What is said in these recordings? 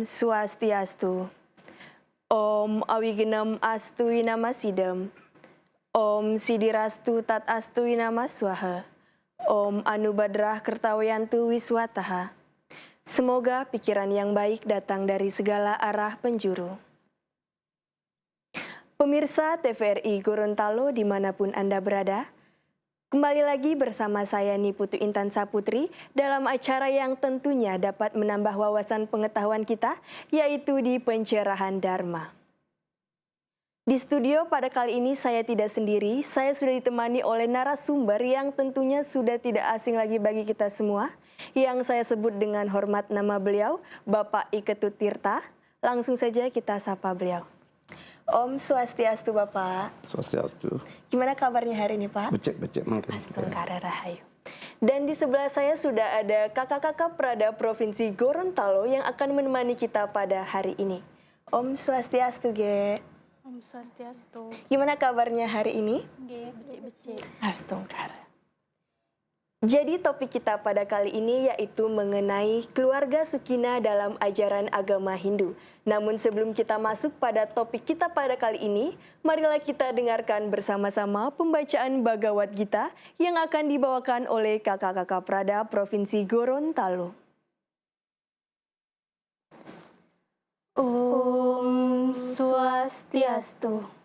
Om Swastiastu. Om Awigenam Astu Winama Sidam. Om Sidirastu Tat Astu Winama Swaha. Om Anubadrah Kertawayantu Wiswataha. Semoga pikiran yang baik datang dari segala arah penjuru. Pemirsa TVRI Gorontalo dimanapun Anda berada, kembali lagi bersama saya Niputu Intan Saputri dalam acara yang tentunya dapat menambah wawasan pengetahuan kita, yaitu di Pencerahan Dharma. Di studio pada kali ini saya tidak sendiri, saya sudah ditemani oleh narasumber yang tentunya sudah tidak asing lagi bagi kita semua, yang saya sebut dengan hormat nama beliau, Bapak Iketut Tirta. Langsung saja kita sapa beliau. Om Swastiastu Bapak. Swastiastu. Gimana kabarnya hari ini Pak? Becek mungkin. Astungkara Rahayu. Dan di sebelah saya sudah ada kakak-kakak Prada Provinsi Gorontalo yang akan menemani kita pada hari ini. Om Swastiastu Ge. Om Swastiastu. Gimana kabarnya hari ini? Ge, becek-becek. Astungkara. Jadi topik kita pada kali ini yaitu mengenai keluarga Sukina dalam ajaran agama Hindu. Namun sebelum kita masuk pada topik kita pada kali ini, marilah kita dengarkan bersama-sama pembacaan Bhagavad Gita yang akan dibawakan oleh kakak-kakak Prada Provinsi Gorontalo. Om Swastiastu.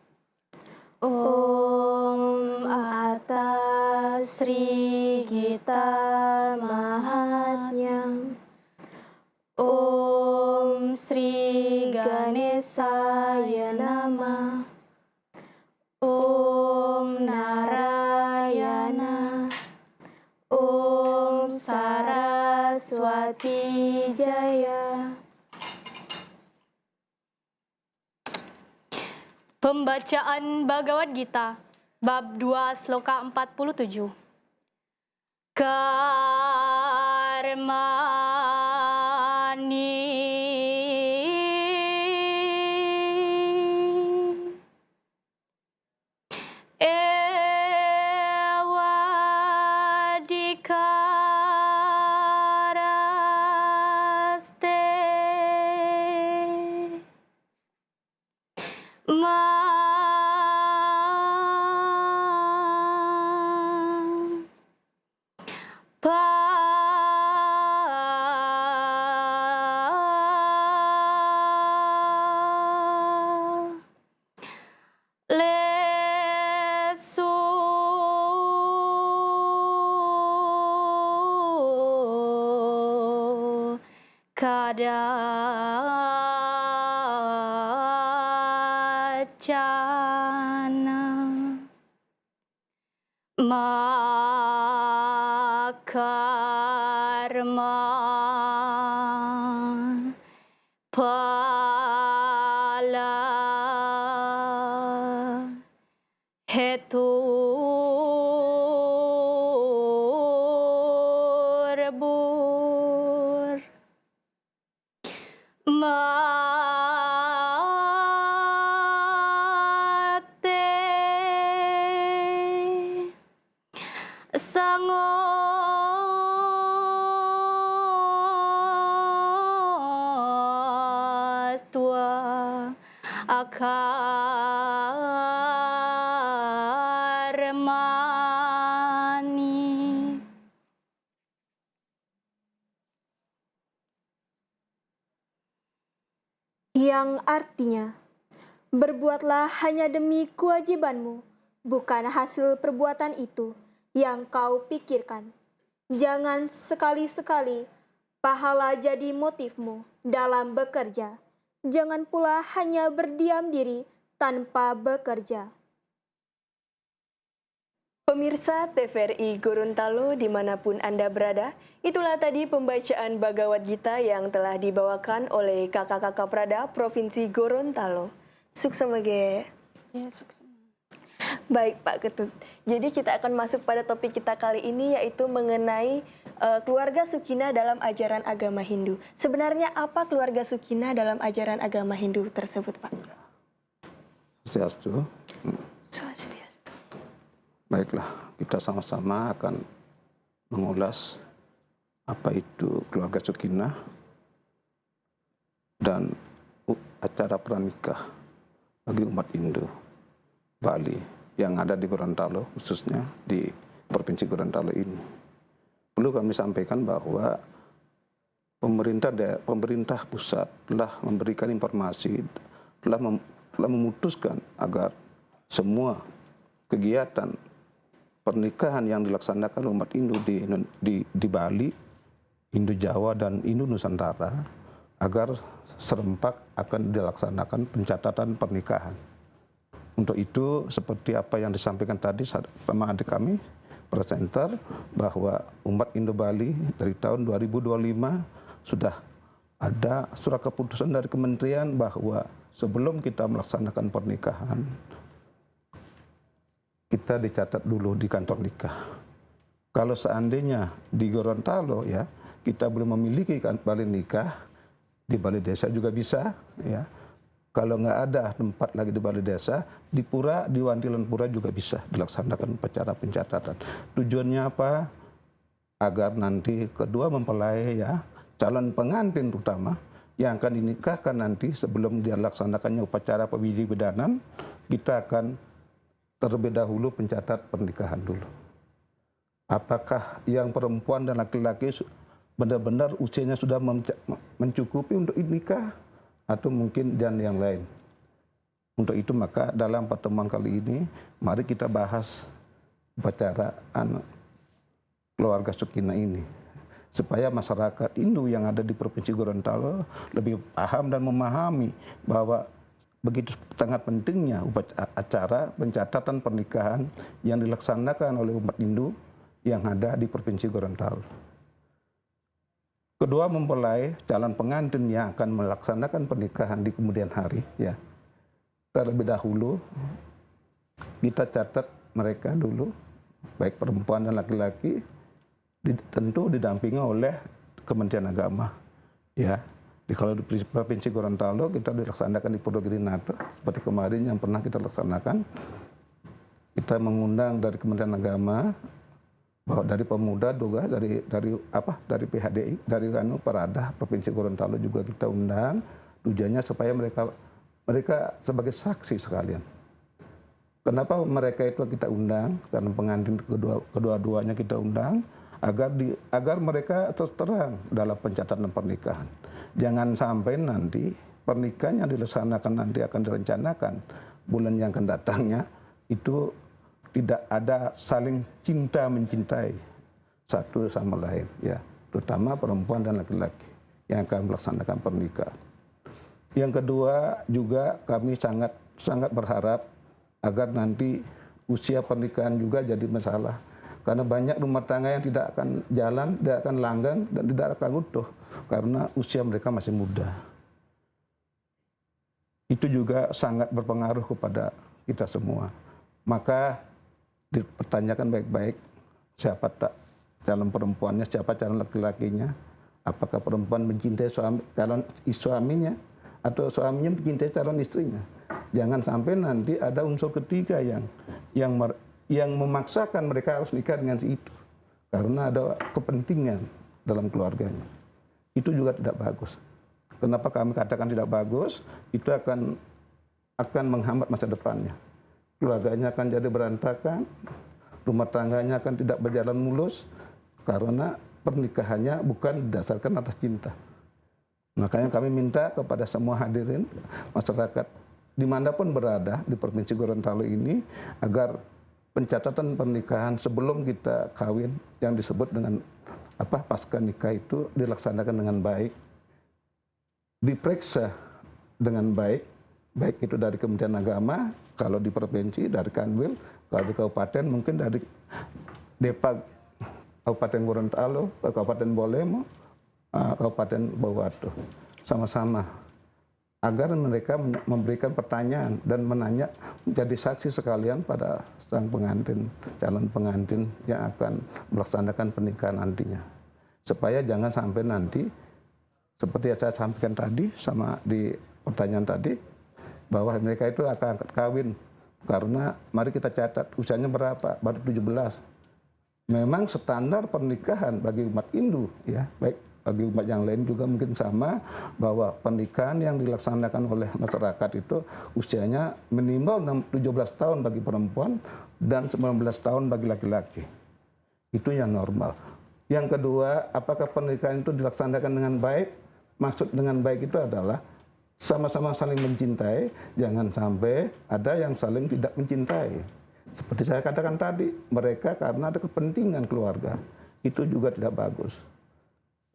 Om Atas Sri Gita Mahatyam. Om Sri Ganesaya Namah. Om Narayana. Om Saraswati Jaya. Pembacaan Bhagavad Gita, bab 2 sloka 47. Karmani ewadikaraste kadacana makarma pala hetu rebur mate sangos tua akarmani. Yang artinya, berbuatlah hanya demi kewajibanmu, bukan hasil perbuatan itu yang kau pikirkan. Jangan sekali-sekali pahala jadi motifmu dalam bekerja. Jangan pula hanya berdiam diri tanpa bekerja. Pemirsa TVRI Gorontalo dimanapun Anda berada, itulah tadi pembacaan Bhagavad Gita yang telah dibawakan oleh kakak-kakak Prada Provinsi Gorontalo. Suksema Ge. Ya, sukses. Baik Pak Ketut, jadi kita akan masuk pada topik kita kali ini yaitu mengenai keluarga Sukina dalam ajaran agama Hindu. Sebenarnya apa keluarga Sukina dalam ajaran agama Hindu tersebut Pak? Swastiastu. Swastiastu. Baiklah, kita sama-sama akan mengulas apa itu keluarga Sukina dan acara pranikah bagi umat Hindu Bali yang ada di Gorontalo, khususnya di Provinsi Gorontalo ini. Perlu kami sampaikan bahwa pemerintah pusat telah memberikan informasi, telah memutuskan agar semua kegiatan pernikahan yang dilaksanakan umat Hindu di Bali, Hindu Jawa dan Hindu Nusantara agar serempak akan dilaksanakan pencatatan pernikahan. Untuk itu seperti apa yang disampaikan tadi sama adik kami presenter, bahwa umat Hindu Bali dari tahun 2025 sudah ada surat keputusan dari kementerian bahwa sebelum kita melaksanakan pernikahan, kita dicatat dulu di kantor nikah. Kalau seandainya di Gorontalo ya, kita belum memiliki balai nikah, di balai desa juga bisa ya. Kalau nggak ada tempat lagi di balai desa, di pura, di Wantilan Pura juga bisa dilaksanakan upacara pencatatan. Tujuannya apa? Agar nanti kedua mempelai ya, calon pengantin terutama yang akan dinikahkan nanti sebelum dilaksanakannya upacara pawiji bedanan, kita akan terlebih dahulu pencatat pernikahan dulu. Apakah yang perempuan dan laki-laki benar-benar usianya sudah mencukupi untuk nikah atau mungkin dan yang lain. Untuk itu maka dalam pertemuan kali ini mari kita bahas upacara keluarga Sukina ini, supaya masyarakat Hindu yang ada di Provinsi Gorontalo lebih paham dan memahami bahwa begitu sangat pentingnya acara pencatatan pernikahan yang dilaksanakan oleh umat Hindu yang ada di Provinsi Gorontalo. Kedua mempelai calon pengantin yang akan melaksanakan pernikahan di kemudian hari ya, terlebih dahulu kita catat mereka dulu, baik perempuan dan laki-laki, tentu didampingi oleh Kementerian Agama ya. Kalau di Provinsi Gorontalo kita dilaksanakan di Purwogiri Nata seperti kemarin yang pernah kita laksanakan, kita mengundang dari Kementerian Agama, bahwa dari pemuda juga dari PHDI, dari Parada Provinsi Gorontalo juga kita undang, tujuannya supaya mereka sebagai saksi sekalian. Kenapa mereka itu kita undang? Karena pengantin kedua-duanya kita undang agar mereka terus terang dalam pencatatan pernikahan. Jangan sampai nanti pernikahan yang dilaksanakan nanti akan direncanakan bulan yang akan datangnya itu tidak ada saling cinta mencintai satu sama lain ya, terutama perempuan dan laki-laki yang akan melaksanakan pernikahan. Yang kedua juga kami sangat berharap agar nanti usia pernikahan juga jadi masalah, karena banyak rumah tangga yang tidak akan jalan, tidak akan langgeng dan tidak akan utuh karena usia mereka masih muda. Itu juga sangat berpengaruh kepada kita semua. Maka dipertanyakan baik-baik siapa calon perempuannya, siapa calon laki-lakinya, apakah perempuan mencintai calon suaminya atau suaminya mencintai calon istrinya. Jangan sampai nanti ada unsur ketiga yang memaksakan mereka harus nikah dengan si itu karena ada kepentingan dalam keluarganya. Itu juga tidak bagus. Kenapa kami katakan tidak bagus? Itu akan menghambat masa depannya. Keluarganya akan jadi berantakan, rumah tangganya akan tidak berjalan mulus karena pernikahannya bukan didasarkan atas cinta. Makanya kami minta kepada semua hadirin masyarakat dimanapun berada di Provinsi Gorontalo ini agar pencatatan pernikahan sebelum kita kawin yang disebut dengan pasca nikah itu dilaksanakan dengan baik, diperiksa dengan baik itu dari Kementerian Agama, kalau di provinsi dari Kanwil, kalau di kabupaten mungkin dari Depag Kabupaten Gorontalo, Kabupaten Bolemo, Kabupaten Bawatu, sama-sama agar mereka memberikan pertanyaan dan menanya menjadi saksi sekalian pada sang pengantin, calon pengantin yang akan melaksanakan pernikahan nantinya, supaya jangan sampai nanti seperti yang saya sampaikan tadi sama di pertanyaan tadi, bahwa mereka itu akan kawin karena mari kita catat usianya berapa, baru 17. Memang standar pernikahan bagi umat Hindu ya, baik bagi umat yang lain juga mungkin sama, bahwa pernikahan yang dilaksanakan oleh masyarakat itu usianya minimal 17 tahun bagi perempuan dan 19 tahun bagi laki-laki. Itu yang normal. Yang kedua, apakah pernikahan itu dilaksanakan dengan baik? Maksud dengan baik itu adalah sama-sama saling mencintai, jangan sampai ada yang saling tidak mencintai. Seperti saya katakan tadi, mereka karena ada kepentingan keluarga, itu juga tidak bagus.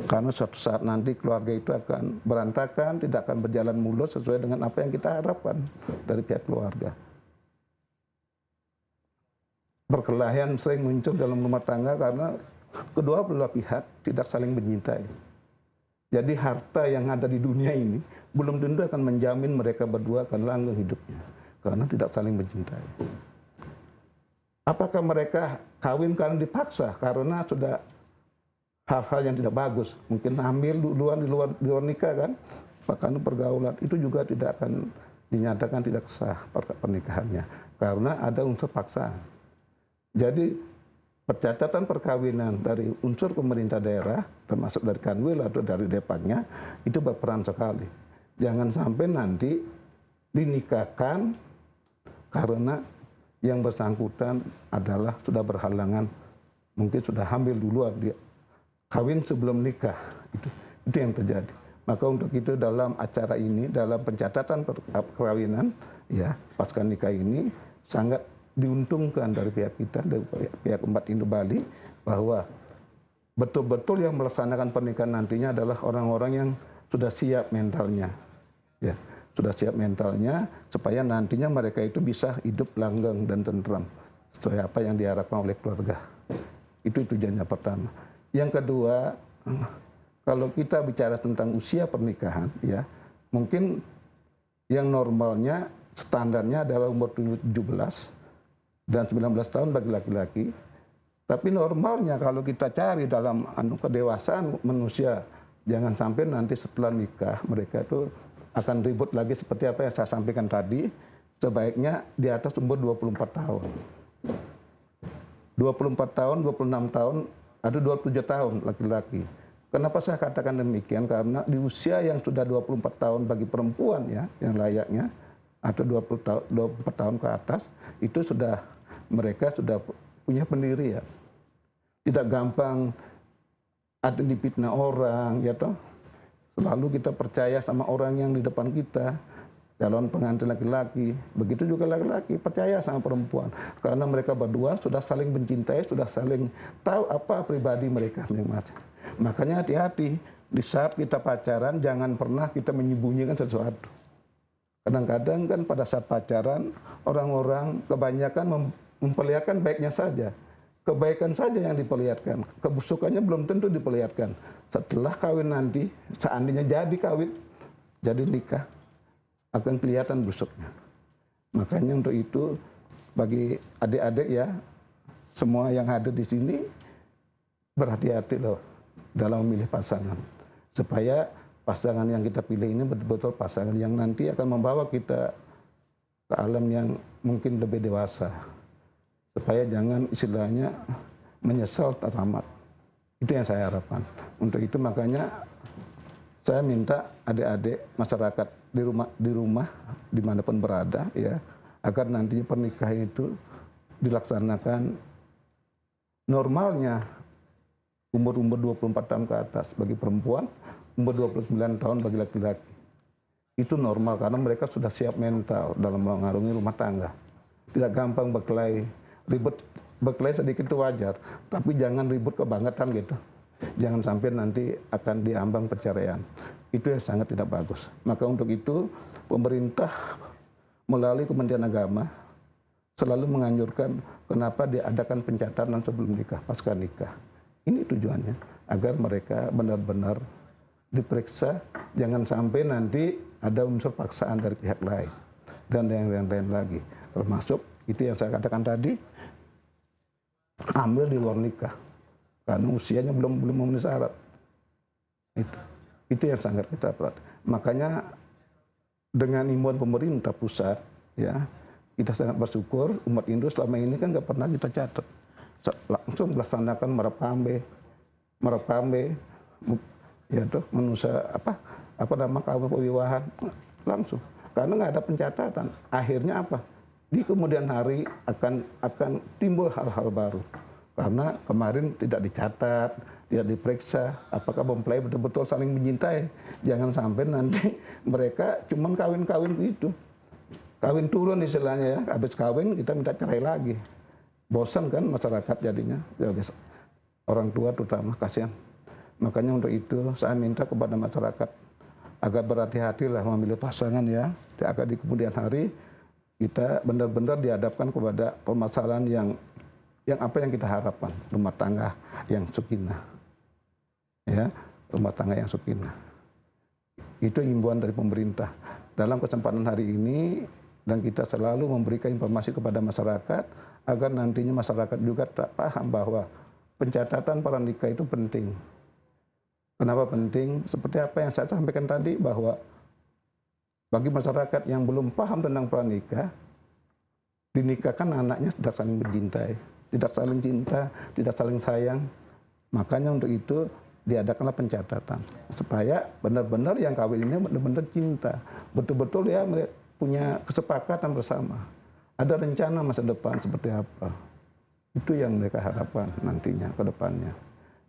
Karena suatu saat nanti keluarga itu akan berantakan, tidak akan berjalan mulus sesuai dengan apa yang kita harapkan dari pihak keluarga. Perkelahian sering muncul dalam rumah tangga karena kedua belah pihak tidak saling mencintai. Jadi harta yang ada di dunia ini belum tentu akan menjamin mereka berdua akan langgeng hidupnya. Karena tidak saling mencintai. Apakah mereka kawin karena dipaksa, karena sudah hal-hal yang tidak bagus, mungkin hamil duluan di luar nikah kan, bahkan pergaulan itu juga tidak akan dinyatakan tidak sah pernikahannya karena ada unsur paksaan. Jadi pencatatan perkawinan dari unsur pemerintah daerah termasuk dari Kanwil atau dari Depaknya itu berperan sekali. Jangan sampai nanti dinikahkan karena yang bersangkutan adalah sudah berhalangan, mungkin sudah hamil duluan dia. Kawin sebelum nikah, itu yang terjadi. Maka untuk itu dalam acara ini, dalam pencatatan perkawinan, ya pasca nikah ini sangat diuntungkan dari pihak kita, dari pihak umat Hindu Bali, bahwa betul-betul yang melaksanakan pernikahan nantinya adalah orang-orang yang sudah siap mentalnya, ya sudah siap mentalnya supaya nantinya mereka itu bisa hidup langgeng dan tentram sesuai apa yang diharapkan oleh keluarga. Itu tujuannya pertama. Yang kedua, kalau kita bicara tentang usia pernikahan, ya mungkin yang normalnya standarnya adalah umur 17 dan 19 tahun bagi laki-laki. Tapi normalnya kalau kita cari dalam kedewasaan manusia, jangan sampai nanti setelah nikah mereka itu akan ribut lagi seperti apa yang saya sampaikan tadi. Sebaiknya di atas umur 24 tahun. 24 tahun, 26 tahun, ada 27 tahun laki-laki. Kenapa saya katakan demikian? Karena di usia yang sudah 24 tahun bagi perempuan ya, yang layaknya, atau 24 tahun ke atas, itu sudah mereka sudah punya pendirian. Tidak gampang ada dipitnah orang, ya toh. Selalu kita percaya sama orang yang di depan kita, calon pengantin laki-laki. Begitu juga laki-laki percaya sama perempuan. Karena mereka berdua sudah saling mencintai, sudah saling tahu apa pribadi mereka masing-masing. Makanya hati-hati, di saat kita pacaran jangan pernah kita menyembunyikan sesuatu. Kadang-kadang kan pada saat pacaran, orang-orang kebanyakan memperlihatkan baiknya saja. Kebaikan saja yang diperlihatkan, kebusukannya belum tentu diperlihatkan. Setelah kawin nanti, seandainya jadi kawin, jadi nikah, akan kelihatan busuknya. Makanya untuk itu bagi adik-adik ya, semua yang hadir di sini berhati-hati loh dalam memilih pasangan. Supaya pasangan yang kita pilih ini betul-betul pasangan yang nanti akan membawa kita ke alam yang mungkin lebih dewasa. Supaya jangan istilahnya menyesal teramat. Itu yang saya harapkan. Untuk itu makanya saya minta adik-adik masyarakat di rumah dimanapun berada ya, agar nantinya pernikahan itu dilaksanakan normalnya umur 24 tahun ke atas bagi perempuan, umur 29 tahun bagi laki-laki. Itu normal karena mereka sudah siap mental dalam mengarungi rumah tangga. Tidak gampang berkelahi, ribut berkelahi sedikit itu wajar, tapi jangan ribut kebangetan gitu. Jangan sampai nanti akan diambang perceraian. Itu yang sangat tidak bagus. Maka untuk itu pemerintah melalui Kementerian Agama selalu menganjurkan kenapa diadakan pencatatan sebelum nikah, pasca nikah. Ini tujuannya agar mereka benar-benar diperiksa, jangan sampai nanti ada unsur paksaan dari pihak lain dan yang lain-lain lagi. Termasuk itu yang saya katakan tadi, hamil di luar nikah karena usianya belum memenuhi syarat. Itu yang sangat kita perhatikan. Makanya dengan imbauan pemerintah pusat, ya kita sangat bersyukur umat Hindu selama ini kan nggak pernah kita catat, langsung melaksanakan Marap Kambe, ya tuh manusia apa nama kawin perwiwahan langsung, karena nggak ada pencatatan. Akhirnya apa? Di kemudian hari akan timbul hal-hal baru, karena kemarin tidak dicatat, tidak diperiksa apakah mempelai betul-betul saling mencintai. Jangan sampai nanti mereka cuma kawin-kawin gitu, kawin turun istilahnya ya, habis kawin kita minta cerai lagi. Bosan kan masyarakat jadinya, ya, orang tua terutama kasihan. Makanya untuk itu saya minta kepada masyarakat agar berhati-hatilah memilih pasangan ya, agar di kemudian hari kita benar-benar dihadapkan kepada permasalahan yang apa yang kita harapkan, rumah tangga yang sakinah. Ya, rumah tangga yang sakinah. Itu himbauan dari pemerintah. Dalam kesempatan hari ini dan kita selalu memberikan informasi kepada masyarakat agar nantinya masyarakat juga tak paham bahwa pencatatan pranikah itu penting. Kenapa penting? Seperti apa yang saya sampaikan tadi, bahwa bagi masyarakat yang belum paham tentang pranikah, dinikahkan anaknya tidak saling mencintai, tidak saling cinta, tidak saling sayang. Makanya untuk itu diadakanlah pencatatan supaya benar-benar yang kawin ini benar-benar cinta, betul-betul ya punya kesepakatan bersama, ada rencana masa depan seperti apa. Itu yang mereka harapkan nantinya ke depannya.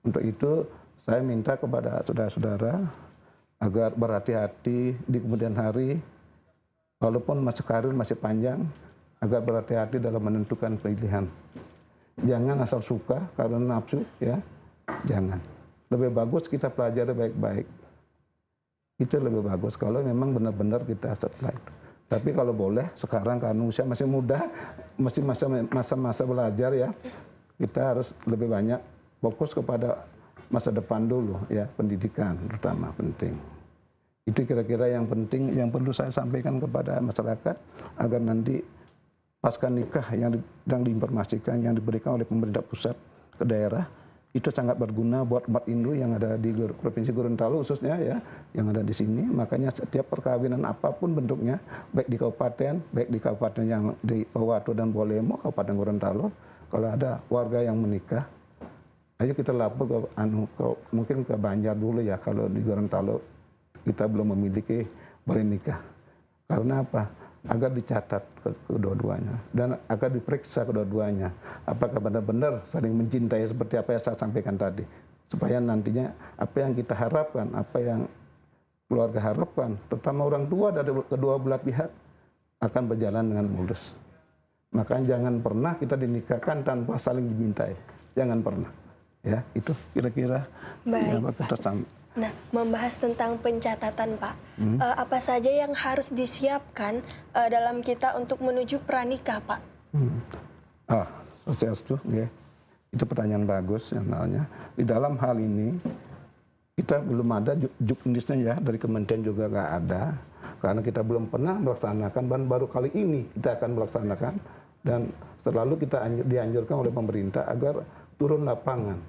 Untuk itu saya minta kepada saudara-saudara agar berhati-hati di kemudian hari, walaupun masa karir masih panjang, agar berhati-hati dalam menentukan pilihan. Jangan asal suka karena nafsu, ya, jangan. Lebih bagus kita pelajari baik-baik. Itu lebih bagus kalau memang benar-benar kita setelah itu. Tapi kalau boleh sekarang karena usia masih muda, masih masa-masa belajar ya, kita harus lebih banyak fokus kepada masa depan dulu ya, pendidikan terutama penting. Itu kira-kira yang penting yang perlu saya sampaikan kepada masyarakat agar nanti pasca nikah yang diinformasikan, yang diberikan oleh pemerintah pusat ke daerah itu sangat berguna buat umat Hindu yang ada di Provinsi Gorontalo khususnya ya, yang ada di sini. Makanya setiap perkawinan apapun bentuknya, baik di kabupaten yang di Powato dan Bolemo, Kabupaten Gorontalo, kalau ada warga yang menikah, ayo kita lapor mungkin ke Banjar dulu ya, kalau di Gorontalo kita belum memiliki boleh nikah. Karena apa? Agar dicatat kedua-duanya dan agar diperiksa kedua-duanya apakah benar-benar saling mencintai seperti apa yang saya sampaikan tadi, supaya nantinya apa yang kita harapkan, apa yang keluarga harapkan, terutama orang tua dari kedua belah pihak akan berjalan dengan mulus. Makanya jangan pernah kita dinikahkan tanpa saling dimintai, jangan pernah. Ya, itu kira-kira yang kita sampaikan. Nah, membahas tentang pencatatan, Pak. Apa saja yang harus disiapkan dalam kita untuk menuju pranikah, Pak? Sosialistu, ya. Itu pertanyaan bagus yang namanya. Di dalam hal ini kita belum ada juknisnya ya, dari Kementerian juga nggak ada, karena kita belum pernah melaksanakan dan baru kali ini kita akan melaksanakan, dan selalu kita dianjurkan oleh pemerintah agar turun lapangan.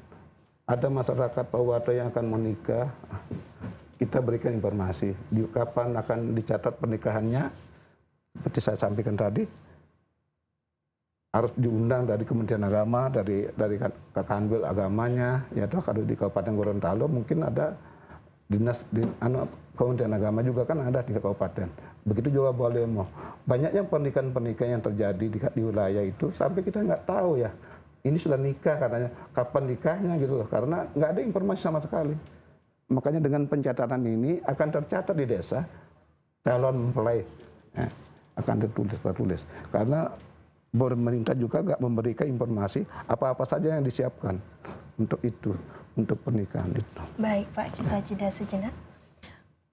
Ada masyarakat Powato yang akan menikah, kita berikan informasi di kapan akan dicatat pernikahannya. Seperti saya sampaikan tadi, harus diundang dari Kementerian Agama, dari Kanwil agamanya, ya toh. Kalau di Kabupaten Gorontalo mungkin ada dinas Kementerian Agama juga kan ada di kabupaten. Begitu juga Bolemo. Banyaknya pernikahan-pernikahan yang terjadi di wilayah itu sampai kita nggak tahu ya. Ini sudah nikah katanya, kapan nikahnya gitu loh, karena nggak ada informasi sama sekali. Makanya dengan pencatatan ini akan tercatat di desa calon mempelai, ya, akan tertulis. Karena pemerintah juga nggak memberikan informasi apa-apa saja yang disiapkan untuk itu, untuk pernikahan itu. Baik Pak, kita jeda sejenak.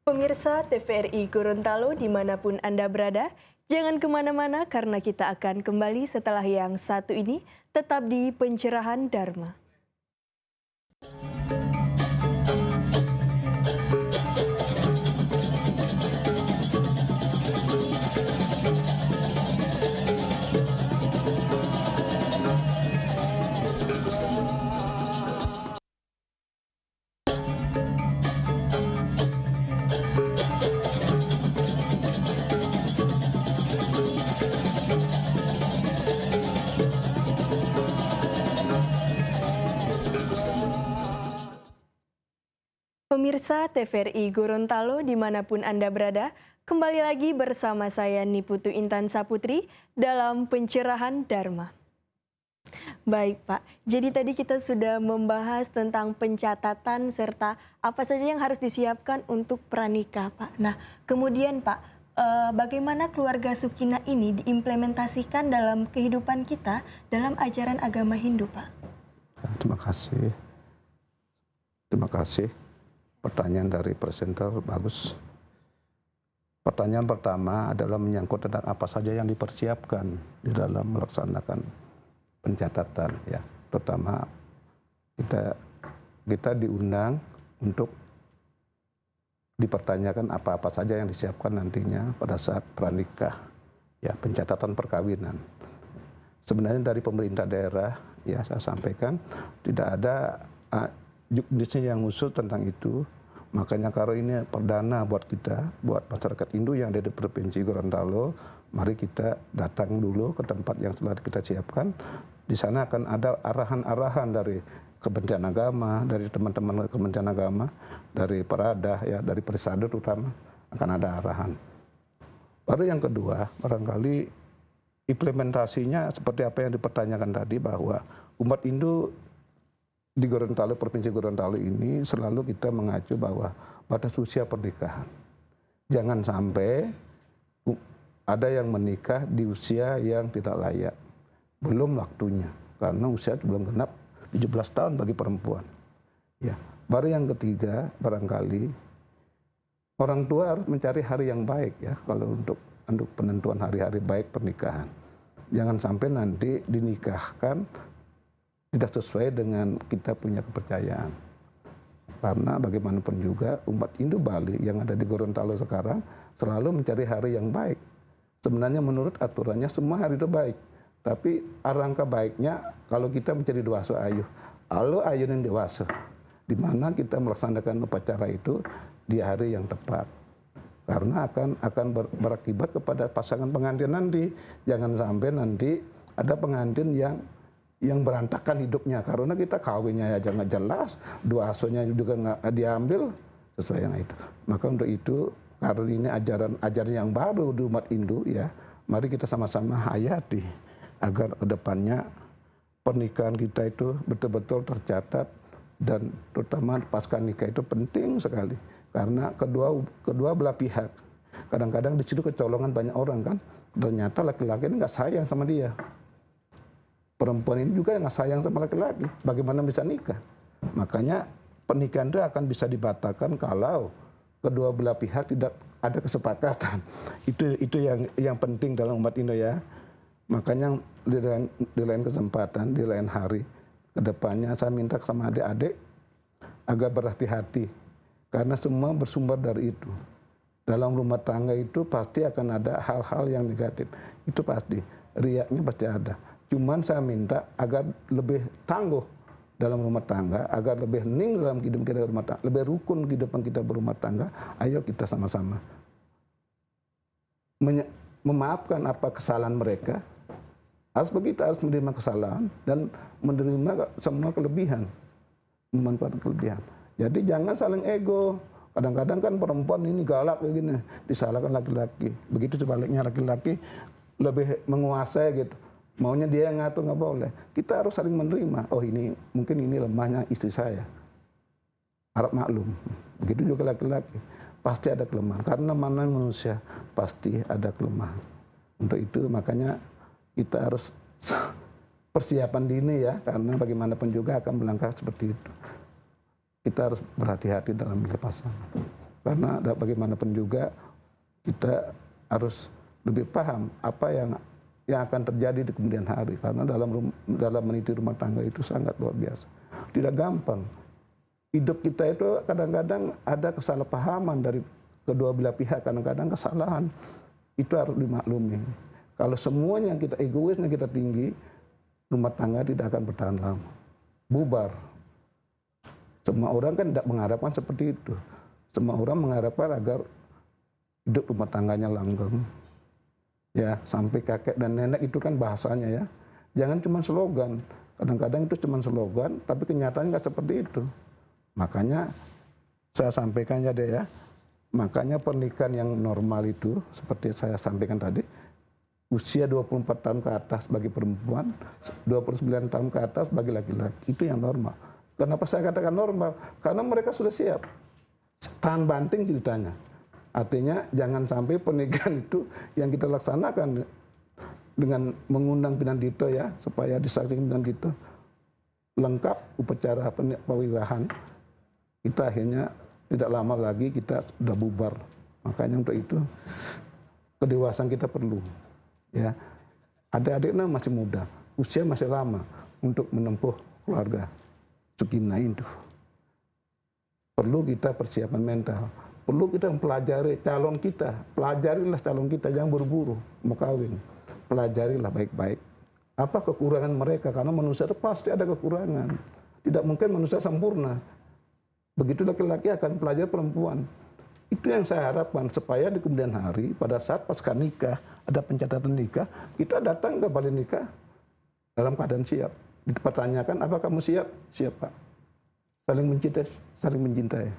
Pemirsa TVRI Gorontalo dimanapun Anda berada, jangan kemana-mana karena kita akan kembali setelah yang satu ini, tetap di Pencerahan Dharma. Pemirsa TVRI Gorontalo dimanapun Anda berada, kembali lagi bersama saya Niputu Intan Saputri dalam Pencerahan Dharma. Baik Pak, jadi tadi kita sudah membahas tentang pencatatan serta apa saja yang harus disiapkan untuk pranikah Pak. Nah kemudian Pak, bagaimana keluarga Sukina ini diimplementasikan dalam kehidupan kita dalam ajaran agama Hindu Pak? Terima kasih. Terima kasih. Pertanyaan dari presenter bagus. Pertanyaan pertama adalah menyangkut tentang apa saja yang dipersiapkan di dalam melaksanakan pencatatan, ya. Terutama kita diundang untuk dipertanyakan apa-apa saja yang disiapkan nantinya pada saat pranikah, ya, pencatatan perkawinan. Sebenarnya dari pemerintah daerah, ya, saya sampaikan tidak ada juknisnya yang khusus tentang itu. Makanya kalau ini perdana buat kita, buat masyarakat Hindu yang ada di Provinsi Gorontalo, mari kita datang dulu ke tempat yang telah kita siapkan. Di sana akan ada arahan-arahan dari Kementerian Agama, dari teman-teman Kementerian Agama, dari Perada, ya, dari Persada terutama akan ada arahan. Baru yang kedua, barangkali implementasinya seperti apa yang dipertanyakan tadi, bahwa umat Hindu di Gorontalo, Provinsi Gorontalo ini selalu kita mengacu bahwa batas usia pernikahan. Jangan sampai ada yang menikah di usia yang tidak layak. Belum waktunya, karena usia belum genap 17 tahun bagi perempuan. Ya, baru yang ketiga, barangkali orang tua harus mencari hari yang baik, ya, kalau untuk penentuan hari-hari baik pernikahan. Jangan sampai nanti dinikahkan tidak sesuai dengan kita punya kepercayaan. Karena bagaimanapun juga umat Hindu Bali yang ada di Gorontalo sekarang selalu mencari hari yang baik. Sebenarnya menurut aturannya semua hari itu baik. Tapi alangkah baiknya kalau kita mencari dewasa ayuh. Alo ayunin dewasa. Di mana kita melaksanakan upacara itu di hari yang tepat. Karena akan berakibat kepada pasangan pengantin nanti. Jangan sampai nanti ada pengantin yang berantakan hidupnya karena kita kawinnya aja nggak jelas, duasonya juga nggak diambil sesuai yang itu. Maka untuk itu, karena ini ajaran yang baru di umat Hindu, ya, mari kita sama-sama hayati agar kedepannya pernikahan kita itu betul-betul tercatat, dan terutama pasca nikah itu penting sekali karena kedua belah pihak. Kadang-kadang di situ kecolongan banyak orang kan, ternyata laki-laki ini nggak sayang sama dia. Perempuan ini juga nggak sayang sama laki-laki, bagaimana bisa nikah? Makanya pernikahan itu akan bisa dibatalkan kalau kedua belah pihak tidak ada kesepakatan. Itu yang penting dalam umat Hindu, ya. Makanya di lain kesempatan, di lain hari kedepannya saya minta sama adik-adik agar berhati-hati karena semua bersumber dari itu. Dalam rumah tangga itu pasti akan ada hal-hal yang negatif, itu pasti, riaknya pasti ada. Cuman saya minta agar lebih tangguh dalam rumah tangga, agar lebih hening dalam kehidupan kita rumah tangga, lebih rukun kehidupan kita berumah tangga. Ayo kita sama-sama memaafkan apa kesalahan mereka. Harus begitu, harus menerima kesalahan dan menerima semua kelebihan, memanfaatkan kelebihan. Jadi jangan saling ego. Kadang-kadang kan perempuan ini galak begini, disalahkan laki-laki. Begitu sebaliknya laki-laki lebih menguasai gitu. Maunya dia yang ngatur, nggak boleh. Kita harus saling menerima. Oh ini mungkin ini lemahnya istri saya. Harap maklum. Begitu juga laki-laki. Pasti ada kelemahan. Karena mana manusia pasti ada kelemahan. Untuk itu makanya kita harus persiapan dini, ya. Karena bagaimanapun juga akan melangkah seperti itu. Kita harus berhati-hati dalam memilih pasangan. Karena bagaimanapun juga kita harus lebih paham apa yang akan terjadi di kemudian hari, karena dalam meniti rumah tangga itu sangat luar biasa, tidak gampang. Hidup kita itu kadang-kadang ada kesalahpahaman dari kedua belah pihak, kadang-kadang kesalahan itu harus dimaklumi. Kalau semuanya kita egoisnya kita tinggi, rumah tangga tidak akan bertahan lama, bubar. Semua orang kan tidak mengharapkan seperti itu. Semua orang mengharapkan agar hidup rumah tangganya langgeng. Ya, sampai kakek dan nenek itu kan bahasanya, ya. Jangan cuma slogan. Kadang-kadang itu cuma slogan, tapi kenyataannya nggak seperti itu. Makanya saya sampaikan ya deh ya. Makanya pernikahan yang normal itu seperti saya sampaikan tadi, usia 24 tahun ke atas bagi perempuan, 29 tahun ke atas bagi laki-laki. Itu yang normal. Kenapa saya katakan normal? Karena mereka sudah siap. Tahan banting ceritanya. Artinya jangan sampai pernikahan itu yang kita laksanakan dengan mengundang Pinandito ya, supaya disaksikan Pinandito lengkap upacara perwiwahan. Kita akhirnya tidak lama lagi kita sudah bubar. Makanya untuk itu kedewasaan kita perlu. Ya, adik-adiknya masih muda, usia masih lama untuk menempuh keluarga sakinah itu. Perlu kita persiapan mental, perlu kita mempelajari calon kita, pelajarilah calon kita, jangan buru-buru mau kawin, pelajarilah baik-baik. Apa kekurangan mereka? Karena manusia itu pasti ada kekurangan, tidak mungkin manusia sempurna. Begitu laki-laki akan pelajari perempuan. Itu yang saya harapkan, supaya di kemudian hari pada saat pasca nikah, ada pencatatan nikah, kita datang ke balai nikah dalam keadaan siap. Dipertanyakan, apa kamu siap? Siap, Pak. Saling mencintai, saling mencintai.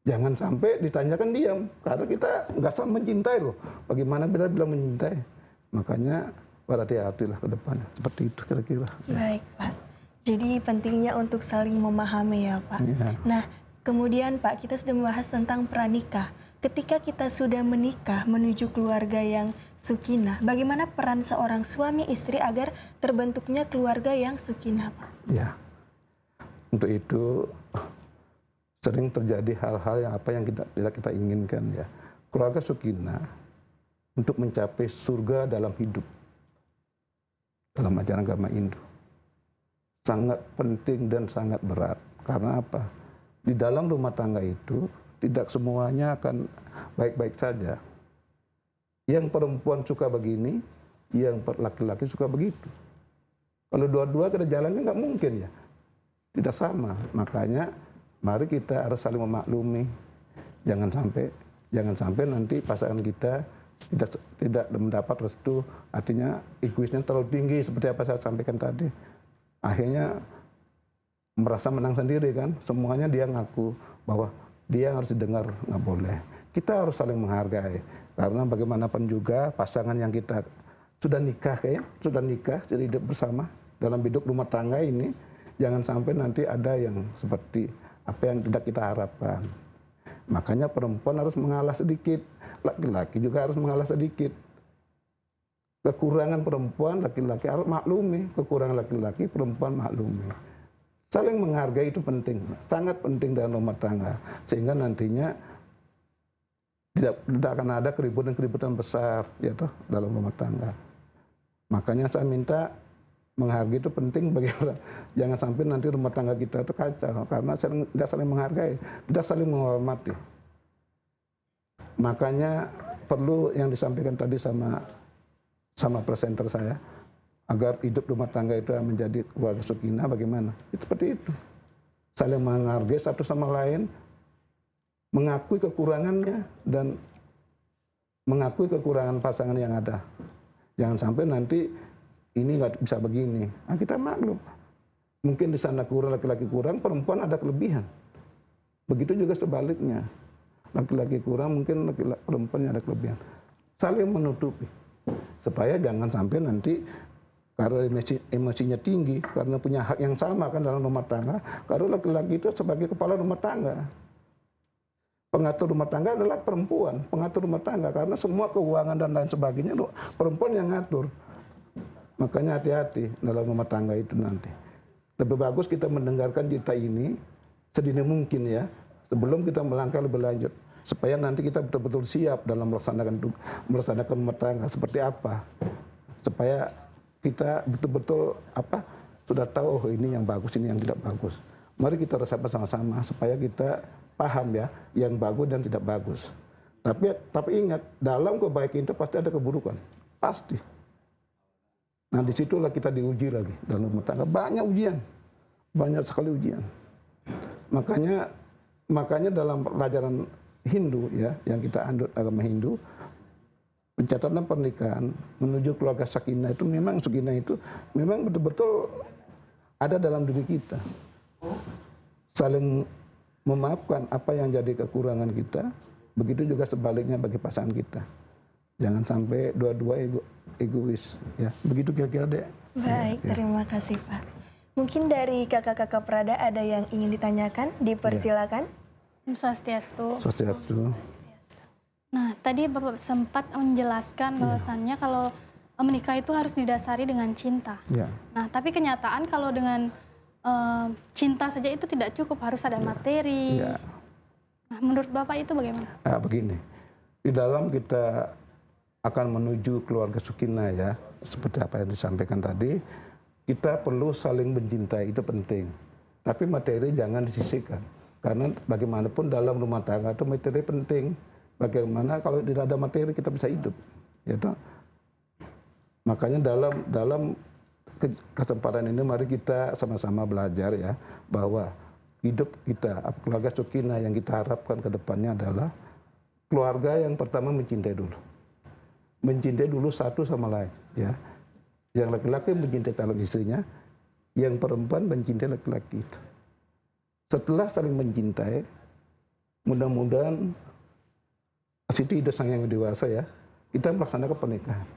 Jangan sampai ditanyakan diam, karena kita nggak sama mencintai loh. Bagaimana bila bilang mencintai? Makanya berhati-hatilah ke depannya. Seperti itu kira-kira. Baik, Pak. Jadi pentingnya untuk saling memahami ya, Pak. Ya. Nah, kemudian Pak, kita sudah membahas tentang pranikah. Ketika kita sudah menikah menuju keluarga yang sakinah, bagaimana peran seorang suami istri agar terbentuknya keluarga yang sakinah, Pak? Ya, untuk itu sering terjadi hal-hal yang tidak kita inginkan ya. Keluarga sakinah untuk mencapai surga dalam hidup dalam ajaran agama Hindu sangat penting dan sangat berat. Karena apa? Di dalam rumah tangga itu tidak semuanya akan baik-baik saja. Yang perempuan suka begini, yang laki-laki suka begitu. Kalau dua-dua kita jalannya nggak mungkin ya. Tidak sama. Makanya mari kita harus saling memaklumi. Jangan sampai nanti pasangan kita tidak mendapat restu, artinya egoisnya terlalu tinggi seperti apa saya sampaikan tadi. Akhirnya merasa menang sendiri kan, semuanya dia ngaku bahwa dia harus didengar, nggak boleh. Kita harus saling menghargai, karena bagaimanapun juga pasangan yang kita sudah nikah jadi hidup bersama dalam hidup rumah tangga ini, jangan sampai nanti ada yang seperti apa yang tidak kita harapkan. Makanya perempuan harus mengalah sedikit, laki-laki juga harus mengalah sedikit. Kekurangan perempuan, laki-laki harus maklumi. Kekurangan laki-laki, perempuan maklumi. Saling menghargai itu penting, sangat penting dalam rumah tangga. Sehingga nantinya tidak akan ada keributan-keributan besar ya toh, dalam rumah tangga. Makanya saya minta menghargai itu penting bagi orang. Jangan sampai nanti rumah tangga kita itu kacau. Karena tidak saling menghargai, tidak saling menghormati. Makanya perlu yang disampaikan tadi sama presenter saya, agar hidup rumah tangga itu menjadi keluarga sakinah, bagaimana? Itu seperti itu. Saling menghargai satu sama lain, mengakui kekurangannya, dan mengakui kekurangan pasangan yang ada. Jangan sampai nanti ini nggak bisa begini. Nah, kita maklum. Mungkin di sana kurang, laki-laki kurang, perempuan ada kelebihan. Begitu juga sebaliknya. Laki-laki kurang, mungkin perempuannya ada kelebihan. Saling menutupi. Supaya jangan sampai nanti karena emosinya tinggi, karena punya hak yang sama kan dalam rumah tangga, karena laki-laki itu sebagai kepala rumah tangga. Pengatur rumah tangga adalah perempuan, pengatur rumah tangga, karena semua keuangan dan lain sebagainya perempuan yang ngatur. Makanya hati-hati dalam rumah tangga itu nanti. Lebih bagus kita mendengarkan cerita ini sedini mungkin ya, sebelum kita melangkah lebih lanjut. Supaya nanti kita betul-betul siap dalam melaksanakan rumah tangga seperti apa. Supaya kita betul-betul sudah tahu ini yang bagus, ini yang tidak bagus. Mari kita rasakan sama-sama supaya kita paham ya yang bagus dan tidak bagus. Tapi ingat, dalam kebaikan itu pasti ada keburukan. Pasti. Nah disitulah kita diuji lagi dalam rumah tangga. Banyak ujian. Banyak sekali ujian. Makanya dalam pelajaran Hindu ya, yang kita anut agama Hindu, pencatatan pernikahan menuju keluarga sakinah itu memang betul-betul ada dalam diri kita. Saling memaafkan apa yang jadi kekurangan kita, begitu juga sebaliknya bagi pasangan kita. Jangan sampai dua-dua egois. Ya, begitu kira-kira deh. Baik, terima kasih Pak. Mungkin dari kakak-kakak Prada ada yang ingin ditanyakan, dipersilakan. Om Swastiastu. Swastiastu. Nah, tadi Bapak sempat menjelaskan bahwasannya kalau menikah itu harus didasari dengan cinta. Ya. Nah, tapi kenyataan kalau dengan cinta saja itu tidak cukup, harus ada materi. Ya. Nah, menurut Bapak itu bagaimana? Nah, begini, di dalam kita akan menuju keluarga sakinah ya, seperti apa yang disampaikan tadi, kita perlu saling mencintai, itu penting. Tapi materi jangan disisihkan, karena bagaimanapun dalam rumah tangga itu materi penting. Bagaimana kalau tidak ada materi kita bisa hidup, ya toh? Makanya dalam kesempatan ini mari kita sama-sama belajar ya, bahwa hidup kita, keluarga sakinah yang kita harapkan ke depannya adalah keluarga yang pertama mencintai dulu. Mencintai dulu satu sama lain, ya. Yang laki-laki mencintai calon istrinya, yang perempuan mencintai laki-laki itu. Setelah saling mencintai, mudah-mudahan Siti hidup sang yang dewasa ya, kita melaksanakan pernikahan.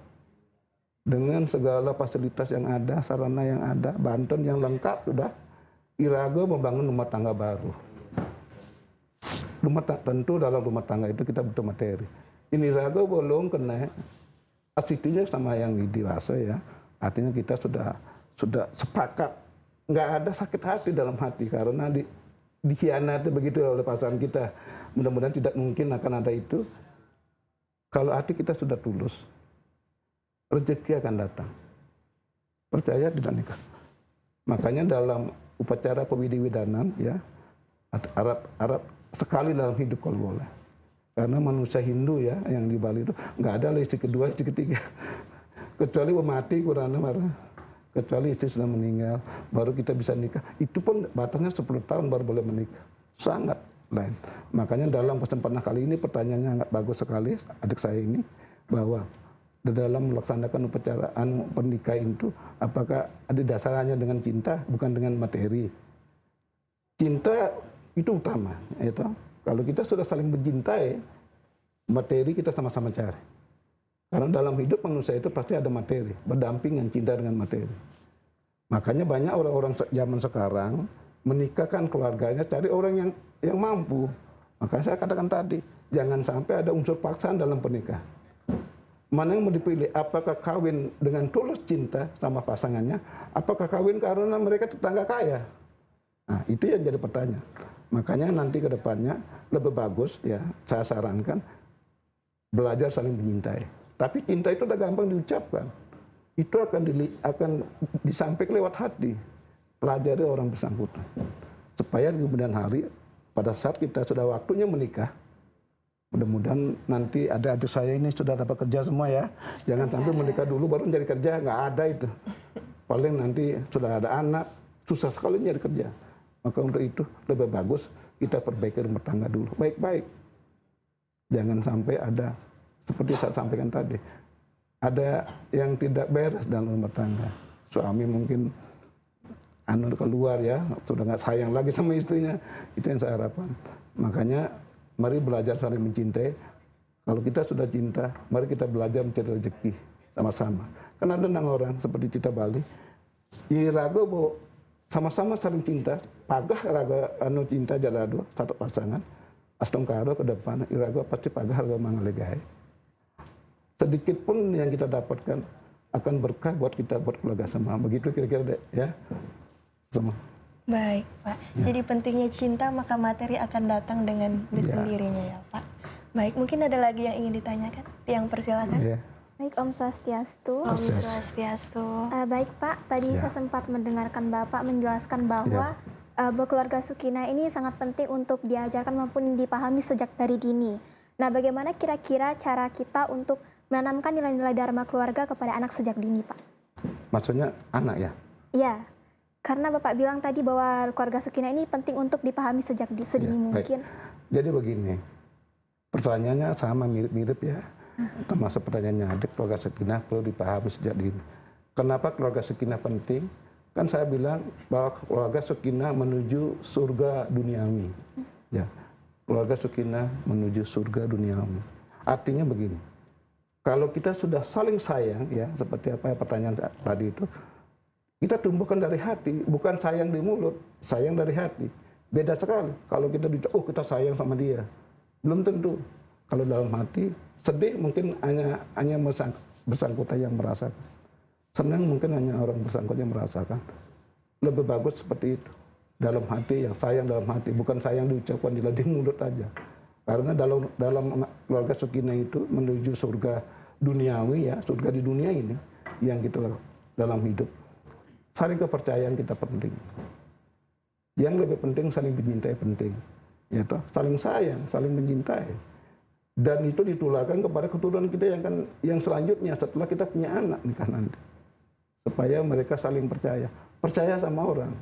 Dengan segala fasilitas yang ada, sarana yang ada, bantuan yang lengkap sudah, iraga membangun rumah tangga baru. Tentu dalam rumah tangga itu kita butuh materi. Ini raga belum kena asitinya sama yang dewasa ya. Artinya kita sudah sepakat. Nggak ada sakit hati dalam hati karena dikhianati begitu oleh pasangan kita. Mudah-mudahan tidak mungkin akan ada itu. Kalau hati kita sudah tulus, rezeki akan datang. Percaya tidak nikah. Makanya dalam upacara pewidiwidanan ya, Arab sekali dalam hidup kalau boleh. Karena manusia Hindu ya yang di Bali itu nggak ada istri kedua, istri ketiga. Kecuali mati kurang marah. Kecuali istri sudah meninggal, baru kita bisa nikah. Itu pun batasnya 10 tahun baru boleh menikah. Sangat lain. Makanya dalam kesempatan kali ini pertanyaannya sangat bagus sekali adik saya ini, bahwa di dalam melaksanakan upacara pernikahan itu apakah ada dasarnya dengan cinta bukan dengan materi. Cinta itu utama, itu. Kalau kita sudah saling mencintai, materi kita sama-sama cari. Karena dalam hidup manusia itu pasti ada materi, berdampingan cinta dengan materi. Makanya banyak orang-orang zaman sekarang menikahkan keluarganya, cari orang yang mampu. Maka saya katakan tadi, jangan sampai ada unsur paksaan dalam pernikahan. Mana yang mau dipilih? Apakah kawin dengan tulus cinta sama pasangannya? Apakah kawin karena mereka tetangga kaya? Nah, itu yang jadi pertanyaan. Makanya nanti ke depannya lebih bagus ya, saya sarankan belajar saling mencintai. Tapi cinta itu udah gampang diucapkan. Itu akan disampaikan lewat hati. Pelajari orang bersangkutan. Supaya di kemudian hari pada saat kita sudah waktunya menikah, mudah-mudahan nanti ada adik saya ini sudah dapat kerja semua ya. Jangan sampai menikah dulu baru mencari kerja, nggak ada itu. Paling nanti sudah ada anak, susah sekali nyari kerja. Maka untuk itu lebih bagus kita perbaiki rumah tangga dulu, baik-baik. Jangan sampai ada, seperti saya sampaikan tadi, ada yang tidak beres dalam rumah tangga. Suami mungkin keluar ya, sudah nggak sayang lagi sama istrinya. Itu yang saya harapkan. Makanya mari belajar saling mencintai. Kalau kita sudah cinta, mari kita belajar mencari rezeki sama-sama. Karena ada orang seperti Cita Bali, iraga bahwa sama-sama saling cinta, pagah raga cinta jalado satu pasangan, astongkaro ke depan, iraga pasti pagah raga mangalegai. Sedikit pun yang kita dapatkan akan berkah buat kita, buat keluarga semua. Begitu kira-kira deh ya. Semua. Baik Pak, jadi pentingnya cinta maka materi akan datang dengan sendirinya ya Pak. Baik, mungkin ada lagi yang ingin ditanyakan? Yang persilakan. Ya. Baik, Om Swastiastu. Om Swastiastu. Baik Pak, tadi saya sempat mendengarkan Bapak menjelaskan bahwa keluarga sakinah ini sangat penting untuk diajarkan maupun dipahami sejak dari dini. Nah, bagaimana kira-kira cara kita untuk menanamkan nilai-nilai dharma keluarga kepada anak sejak dini, Pak? Maksudnya anak ya? Iya, karena Bapak bilang tadi bahwa keluarga sakinah ini penting untuk dipahami sejak sedini mungkin. Jadi begini, pertanyaannya sama mirip-mirip ya. Termasuk pertanyaannya adik, keluarga sakinah perlu dipahami sejak dini. Kenapa keluarga sakinah penting? Kan saya bilang bahwa keluarga sakinah menuju surga duniawi. Ya, keluarga sakinah menuju surga duniawi. Artinya begini, kalau kita sudah saling sayang, ya seperti apa ya pertanyaan tadi itu, kita tumbuhkan dari hati, bukan sayang di mulut, sayang dari hati. Beda sekali. Kalau kita kita sayang sama dia, belum tentu. Kalau dalam hati sedih mungkin hanya bersangkutan yang merasakan. Senang mungkin hanya orang bersangkutan yang merasakan. Lebih bagus seperti itu. Dalam hati, yang sayang dalam hati, bukan sayang diucapkan di mulut aja. Karena dalam keluarga sakinah itu menuju surga duniawi, ya surga di dunia ini yang kita dalam hidup. Saling kepercayaan kita penting. Yang lebih penting saling mencintai penting. Ya toh, saling sayang, saling mencintai. Dan itu ditularkan kepada keturunan kita yang selanjutnya setelah kita punya anak nikah nanti. Supaya mereka saling percaya. Percaya sama orang.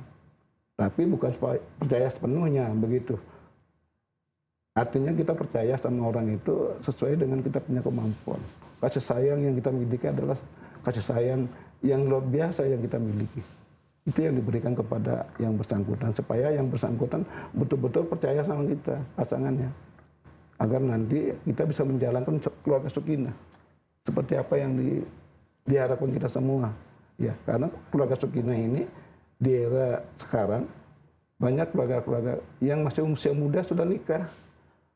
Tapi bukan percaya sepenuhnya begitu. Artinya kita percaya sama orang itu sesuai dengan kita punya kemampuan. Kasih sayang yang kita miliki adalah kasih sayang yang luar biasa yang kita miliki. Itu yang diberikan kepada yang bersangkutan. Supaya yang bersangkutan betul-betul percaya sama kita, pasangannya. Agar nanti kita bisa menjalankan keluarga sakinah. Seperti apa yang diharapkan kita semua. Ya, karena keluarga sakinah ini di era sekarang banyak keluarga-keluarga yang masih usia muda sudah nikah.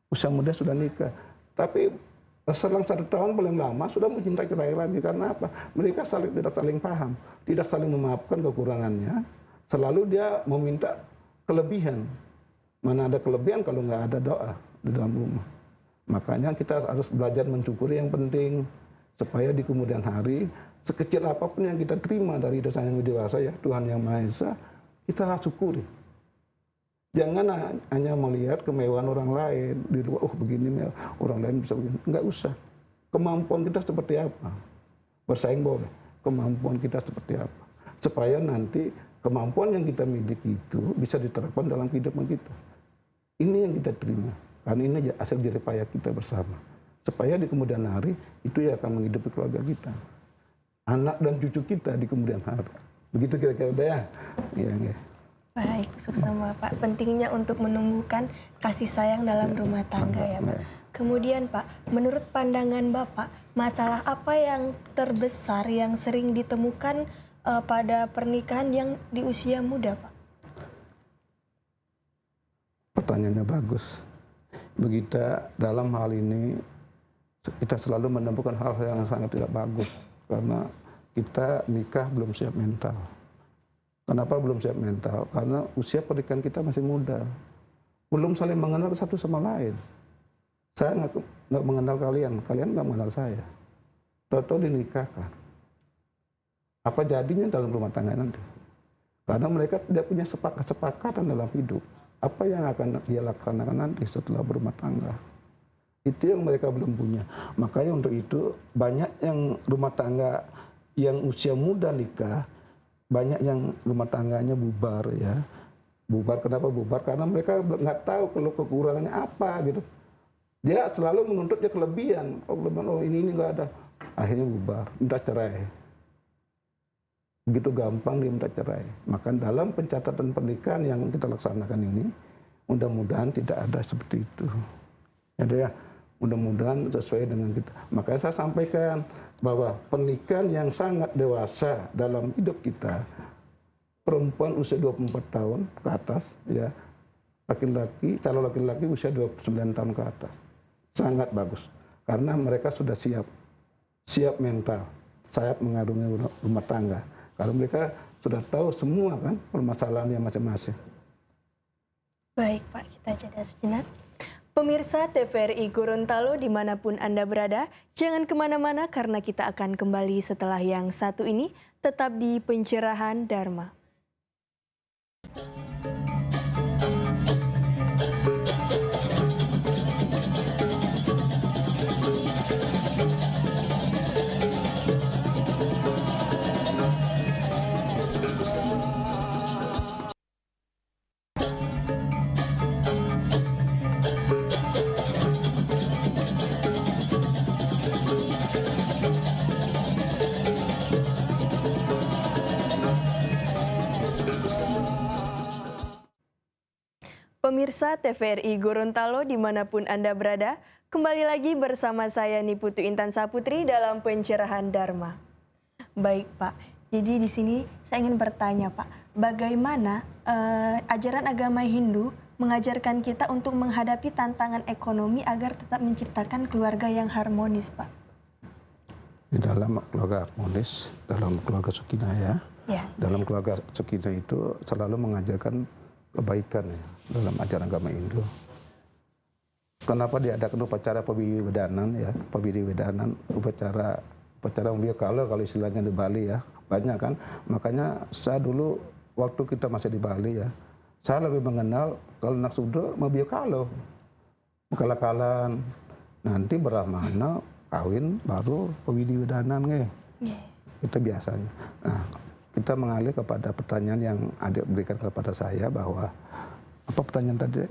Usia muda sudah nikah. Tapi selang 1 tahun paling lama sudah mencintai cerai lagi. Karena apa? Mereka tidak saling paham. Tidak saling memaafkan kekurangannya. Selalu dia meminta kelebihan. Mana ada kelebihan kalau nggak ada doa di dalam rumah. Makanya kita harus belajar mensyukuri yang penting. Supaya di kemudian hari, sekecil apapun yang kita terima dari dosa yang dewasa, ya Tuhan Yang Maha Esa, kita harus syukuri. Jangan hanya melihat kemewahan orang lain di luar, begini orang lain bisa begini. Enggak usah. Kemampuan kita seperti apa? Bersaing boleh. Kemampuan kita seperti apa? Supaya nanti kemampuan yang kita miliki itu bisa diterapkan dalam kehidupan kita. Ini yang kita terima. Karena ini hasil jerih payah kita bersama. Supaya di kemudian hari itu yang akan menghidupi keluarga kita. Anak dan cucu kita di kemudian hari. Begitu kira-kira ya. Iya. Baik, sukses Bapak. Pentingnya untuk menumbuhkan kasih sayang dalam rumah tangga ya Pak. Kemudian Pak, menurut pandangan Bapak, masalah apa yang terbesar yang sering ditemukan pada pernikahan yang di usia muda Pak? Pertanyaannya bagus. Begitu dalam hal ini, kita selalu menemukan hal-hal yang sangat tidak bagus. Karena kita nikah belum siap mental. Kenapa belum siap mental? Karena usia pernikahan kita masih muda. Belum saling mengenal satu sama lain. Saya nggak mengenal kalian, kalian nggak mengenal saya. Tahu-tahu dinikahkan. Apa jadinya dalam rumah tangga nanti? Karena mereka tidak punya kesepakatan dalam hidup. Apa yang akan dia laksanakan nanti setelah berumah tangga? Itu yang mereka belum punya. Makanya untuk itu banyak yang rumah tangga yang usia muda nikah, banyak yang rumah tangganya bubar ya. Bubar, kenapa bubar? Karena mereka nggak tahu kalau kekurangannya apa gitu. Dia selalu menuntutnya kelebihan. Oh ini nggak ada. Akhirnya bubar, minta cerai. Begitu gampang dia minta cerai. Maka dalam pencatatan pernikahan yang kita laksanakan ini, mudah-mudahan tidak ada seperti itu. Ya, mudah-mudahan sesuai dengan kita. Makanya saya sampaikan bahwa pernikahan yang sangat dewasa dalam hidup kita, perempuan usia 24 tahun ke atas, ya, calon laki-laki usia 29 tahun ke atas. Sangat bagus. Karena mereka sudah siap mental, siap mengarungi rumah tangga. Karena mereka sudah tahu semua kan permasalahannya masing-masing. Baik Pak, kita jeda sejenak. Pemirsa TVRI Gorontalo dimanapun Anda berada, jangan kemana-mana karena kita akan kembali setelah yang satu ini, tetap di Pencerahan Dharma. pemirsa TVRI Gorontalo dimanapun Anda berada, kembali lagi bersama saya Niputu Intan Saputri dalam pencerahan Dharma. Baik Pak, jadi di sini saya ingin bertanya Pak, bagaimana ajaran agama Hindu mengajarkan kita untuk menghadapi tantangan ekonomi agar tetap menciptakan keluarga yang harmonis Pak? Di dalam keluarga harmonis, dalam keluarga sakinah Ya. dalam keluarga sakinah itu selalu mengajarkan kebaikan ya, dalam ajaran agama Hindu. Kenapa diadakan upacara pabidiwedanan ya, pabidiwedanan upacara membiakala kalau istilahnya di Bali ya, banyak kan. Makanya saya dulu waktu kita masih di Bali ya, saya lebih mengenal kalau nak sudra membiakala, kala-kalan nanti beramana kawin baru pabidiwedanan nge. Itu biasanya. Nah, kita mengalih kepada pertanyaan yang adik berikan kepada saya bahwa apa pertanyaan tadi?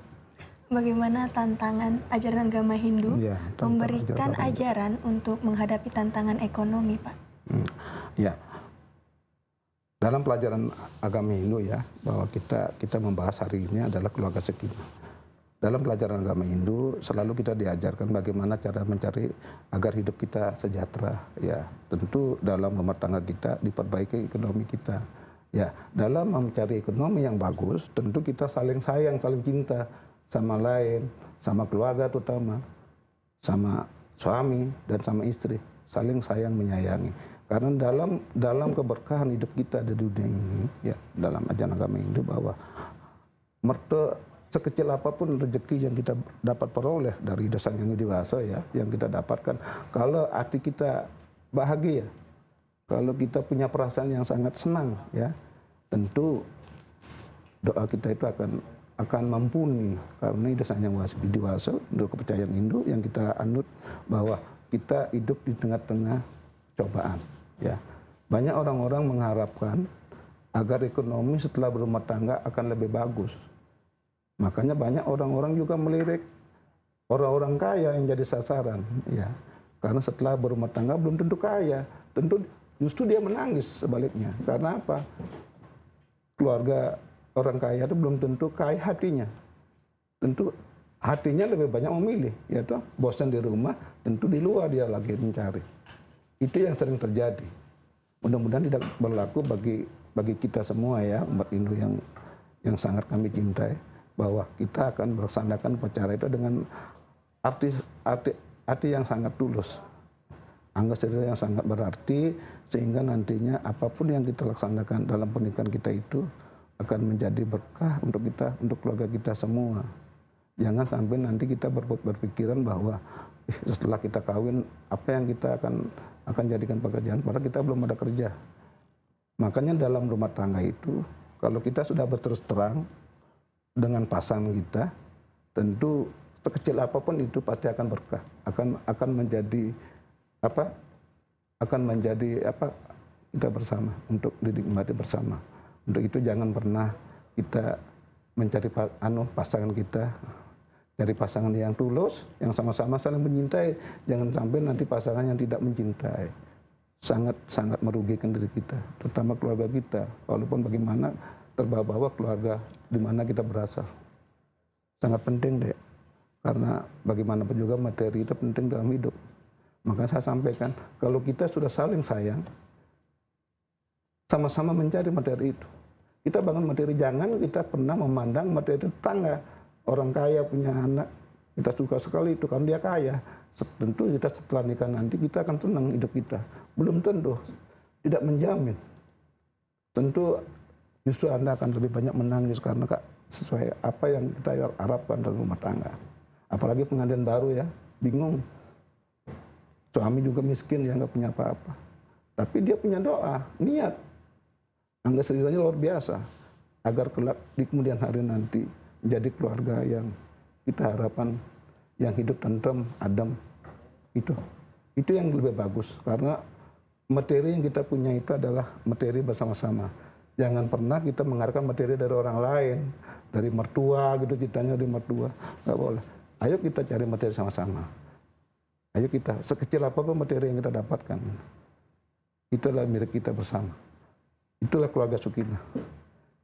Bagaimana tantangan ajaran agama Hindu Ya, memberikan agama Hindu. ajaran untuk menghadapi tantangan ekonomi, Pak? Ya, dalam pelajaran agama Hindu ya, bahwa kita membahas hari ini adalah keluarga sakinah. Dalam pelajaran agama Hindu selalu kita diajarkan bagaimana cara mencari agar hidup kita sejahtera. Ya, tentu dalam rumah tangga kita diperbaiki ekonomi kita. Ya, dalam mencari ekonomi yang bagus, tentu kita saling sayang, saling cinta sama lain, sama keluarga terutama, sama suami dan sama istri, saling sayang menyayangi. Karena dalam keberkahan hidup kita di dunia ini, ya, dalam ajaran agama Hindu bahwa sekecil apapun rezeki yang kita dapat peroleh dari dosa yang dewasa ya, yang kita dapatkan, kalau hati kita bahagia, kalau kita punya perasaan yang sangat senang ya, tentu doa kita itu akan mumpuni karena dosa yang dewasa untuk kepercayaan Hindu yang kita anut bahwa kita hidup di tengah-tengah cobaan ya. Banyak orang-orang mengharapkan agar ekonomi setelah berumah tangga akan lebih bagus. Makanya banyak orang-orang juga melirik orang-orang kaya yang jadi sasaran, ya. Karena setelah berumah tangga belum tentu kaya, tentu justru dia menangis sebaliknya. Karena apa? Keluarga orang kaya itu belum tentu kaya hatinya. Tentu hatinya lebih banyak memilih, ya toh. Bosan di rumah, tentu di luar dia lagi mencari. Itu yang sering terjadi. Mudah-mudahan tidak berlaku bagi kita semua ya, umat Hindu yang sangat kami cintai, bahwa kita akan melaksanakan upacara itu dengan arti yang sangat tulus, anggap saja yang sangat berarti, sehingga nantinya apapun yang kita laksanakan dalam pernikahan kita itu akan menjadi berkah untuk kita, untuk keluarga kita semua. Jangan sampai nanti kita berpikiran bahwa setelah kita kawin apa yang kita akan jadikan pekerjaan, padahal kita belum ada kerja. Makanya dalam rumah tangga itu kalau kita sudah berterus terang dengan pasangan kita, tentu sekecil apapun itu pasti akan berkah, akan menjadi apa? Akan menjadi apa? Kita bersama untuk dinikmati bersama. Untuk itu jangan pernah kita mencari pasangan kita, cari pasangan yang tulus, yang sama-sama saling mencintai. Jangan sampai nanti pasangan yang tidak mencintai, sangat merugikan diri kita, terutama keluarga kita. Walaupun bagaimana terbawa-bawa keluarga di mana kita berasal. Sangat penting deh. Karena bagaimanapun juga materi itu penting dalam hidup. Maka saya sampaikan, kalau kita sudah saling sayang, sama-sama mencari materi itu. Kita bangun materi, jangan kita pernah memandang materi tetangga. Orang kaya punya anak, kita suka sekali itu karena dia kaya. Tentu kita setelah nikah nanti kita akan senang hidup kita. Belum tentu, tidak menjamin. Tentu justru Anda akan lebih banyak menangis karena sesuai apa yang kita harapkan dalam rumah tangga. Apalagi pengantin baru ya, bingung. Suami juga miskin ya, nggak punya apa-apa. Tapi dia punya doa, niat. Angga seriranya luar biasa. Agar kelak di kemudian hari nanti menjadi keluarga yang kita harapkan, yang hidup tentrem, adem. Itu yang lebih bagus. Karena materi yang kita punya itu adalah materi bersama-sama. Jangan pernah kita mengharapkan materi dari orang lain, dari mertua gitu, ceritanya dari mertua. Nggak boleh. Ayo kita cari materi sama-sama. Ayo kita, sekecil apapun materi yang kita dapatkan, itulah milik kita bersama. Itulah keluarga sakinah.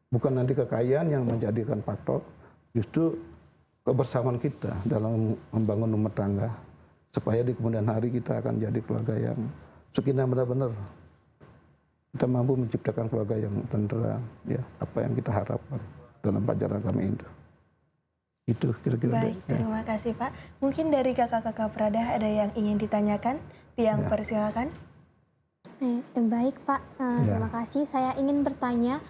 Bukan nanti kekayaan yang menjadikan faktor, justru kebersamaan kita dalam membangun rumah tangga supaya di kemudian hari kita akan jadi keluarga yang sakinah benar-benar. Kita mampu menciptakan keluarga yang tentram, ya, apa yang kita harapkan dalam ajaran kami itu. Itu kira-kira. Baik, terima kasih Pak. Mungkin dari kakak-kakak Prada ada yang ingin ditanyakan, yang persilakan. Baik Pak, terima kasih. Saya ingin bertanya,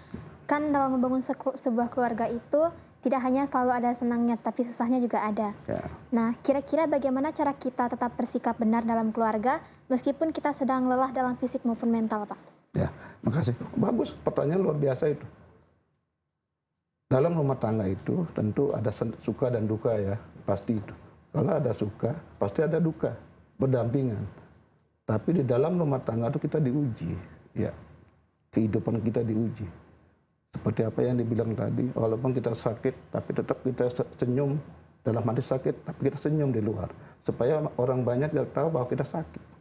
kan dalam membangun sebuah keluarga itu tidak hanya selalu ada senangnya, tapi susahnya juga ada. Ya. Nah, kira-kira bagaimana cara kita tetap bersikap benar dalam keluarga, meskipun kita sedang lelah dalam fisik maupun mental, Pak? Ya, makasih. Bagus, pertanyaan luar biasa itu. Dalam rumah tangga itu tentu ada suka dan duka ya, pasti itu. Kalau ada suka, pasti ada duka, berdampingan. Tapi di dalam rumah tangga itu kita diuji, ya. Kehidupan kita diuji. Seperti apa yang dibilang tadi, walaupun kita sakit, tapi tetap kita senyum. Dalam hati sakit, tapi kita senyum di luar. Supaya orang banyak tahu bahwa kita sakit.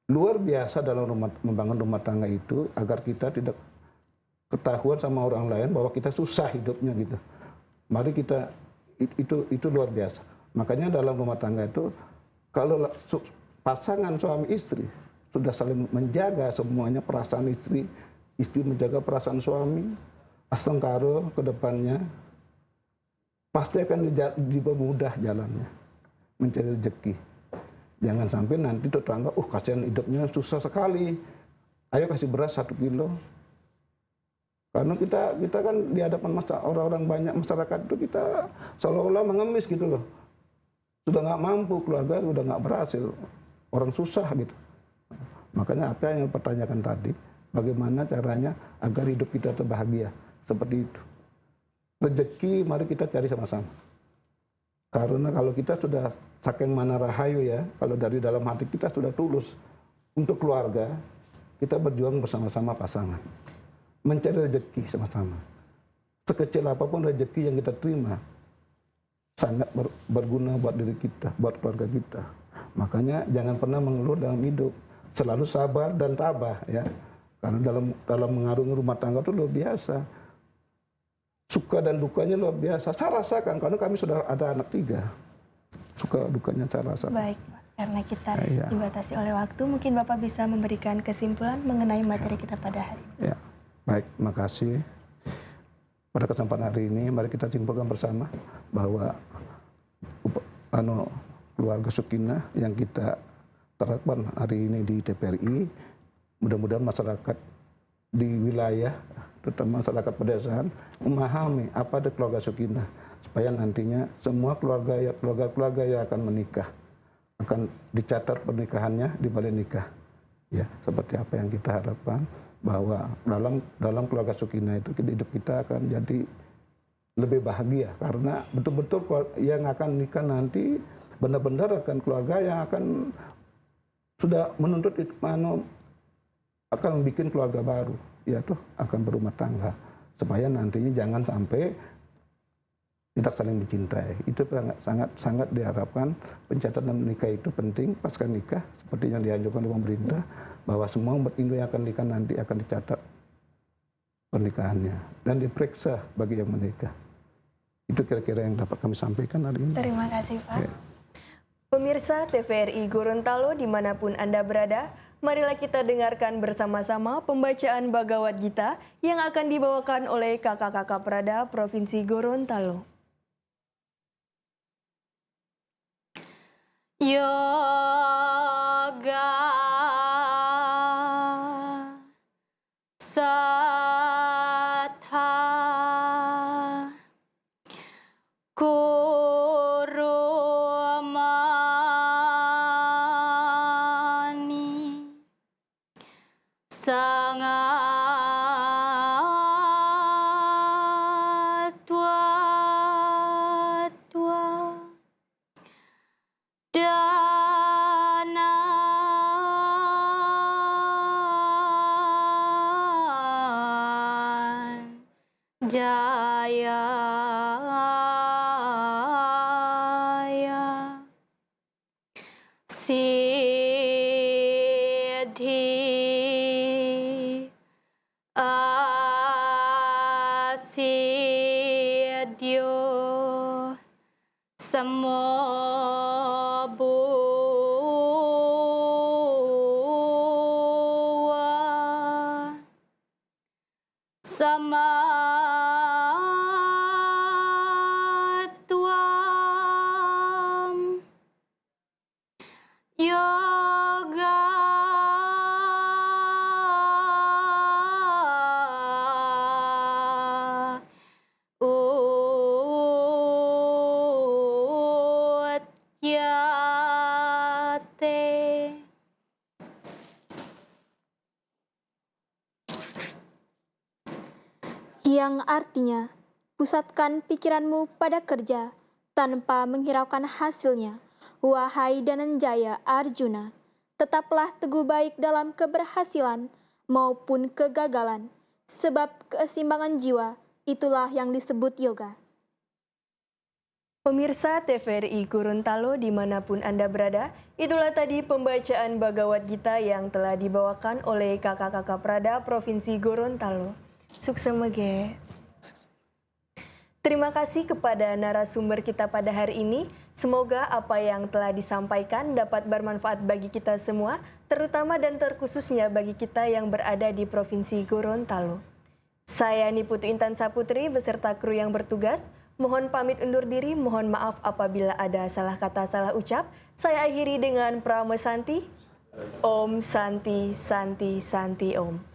Luar biasa dalam membangun rumah tangga itu agar kita tidak ketahuan sama orang lain bahwa kita susah hidupnya gitu. Mari kita itu luar biasa. Makanya dalam rumah tangga itu kalau pasangan suami istri sudah saling menjaga semuanya perasaan istri menjaga perasaan suami, astengkaro ke depannya pasti akan dipermudah jalannya mencari rezeki. Jangan sampai nanti tetangga, kasihan hidupnya susah sekali. Ayo kasih beras 1 kilo. Karena kita kan di hadapan orang-orang banyak masyarakat itu kita seolah-olah mengemis gitu loh. Sudah nggak mampu, keluarga sudah nggak berhasil. Orang susah gitu. Makanya apa yang dipertanyakan tadi, bagaimana caranya agar hidup kita terbahagia. Seperti itu. Rezeki mari kita cari sama-sama. Karena kalau kita sudah saking mana rahayu ya, kalau dari dalam hati kita sudah tulus untuk keluarga, kita berjuang bersama-sama pasangan. Mencari rezeki sama-sama. Sekecil apapun rezeki yang kita terima, sangat berguna buat diri kita, buat keluarga kita. Makanya jangan pernah mengeluh dalam hidup. Selalu sabar dan tabah ya. Karena dalam mengarungi rumah tangga itu luar biasa. Suka dan dukanya luar biasa. Saya rasakan karena kami sudah ada anak 3. Suka dukanya saya rasakan. Baik, Pak. Karena kita dibatasi oleh waktu, mungkin Bapak bisa memberikan kesimpulan mengenai materi kita pada hari ini. Ya, baik, makasih. Pada kesempatan hari ini, mari kita simpulkan bersama bahwa keluarga sakinah yang kita terapkan hari ini di TPRI, mudah-mudahan masyarakat di wilayah, terutama masyarakat pedesaan, memahami apa itu keluarga sakinah, supaya nantinya semua keluarga yang akan menikah akan dicatat pernikahannya di balai nikah, ya seperti apa yang kita harapkan bahwa dalam keluarga sakinah itu hidup kita akan jadi lebih bahagia karena betul-betul yang akan nikah nanti benar-benar akan keluarga yang akan sudah menuntut akan bikin keluarga baru, yaitu akan berumah tangga, supaya nantinya jangan sampai tidak saling mencintai. Itu sangat diharapkan pencatatan nikah itu penting pasca nikah, seperti yang dianjurkan oleh pemerintah, bahwa semua umat Hindu yang akan nikah nanti akan dicatat pernikahannya dan diperiksa bagi yang menikah. Itu kira-kira yang dapat kami sampaikan hari ini. Terima kasih Pak. Ya. Pemirsa TVRI Gorontalo dimanapun Anda berada, marilah kita dengarkan bersama-sama pembacaan Bhagavad Gita yang akan dibawakan oleh kakak-kakak Prada Provinsi Gorontalo. Yoga Sattha Kurumani Sangat Twa Dana Jaya Siddhi Asidyo Samatwam Yoga Utyate. Yang artinya, pusatkan pikiranmu pada kerja tanpa menghiraukan hasilnya. Wahai Dananjaya Arjuna, tetaplah teguh baik dalam keberhasilan maupun kegagalan, sebab keseimbangan jiwa itulah yang disebut yoga. Pemirsa TVRI Gorontalo dimanapun Anda berada, itulah tadi pembacaan Bhagavad Gita yang telah dibawakan oleh kakak-kakak Prada Provinsi Gorontalo. Suksemege. Terima kasih kepada narasumber kita pada hari ini. Semoga apa yang telah disampaikan dapat bermanfaat bagi kita semua, terutama dan terkhususnya bagi kita yang berada di Provinsi Gorontalo. Saya Niputu Intan Saputri beserta kru yang bertugas, mohon pamit undur diri, mohon maaf apabila ada salah kata salah ucap. Saya akhiri dengan Prama Santi. Om Santi Santi Santi Om.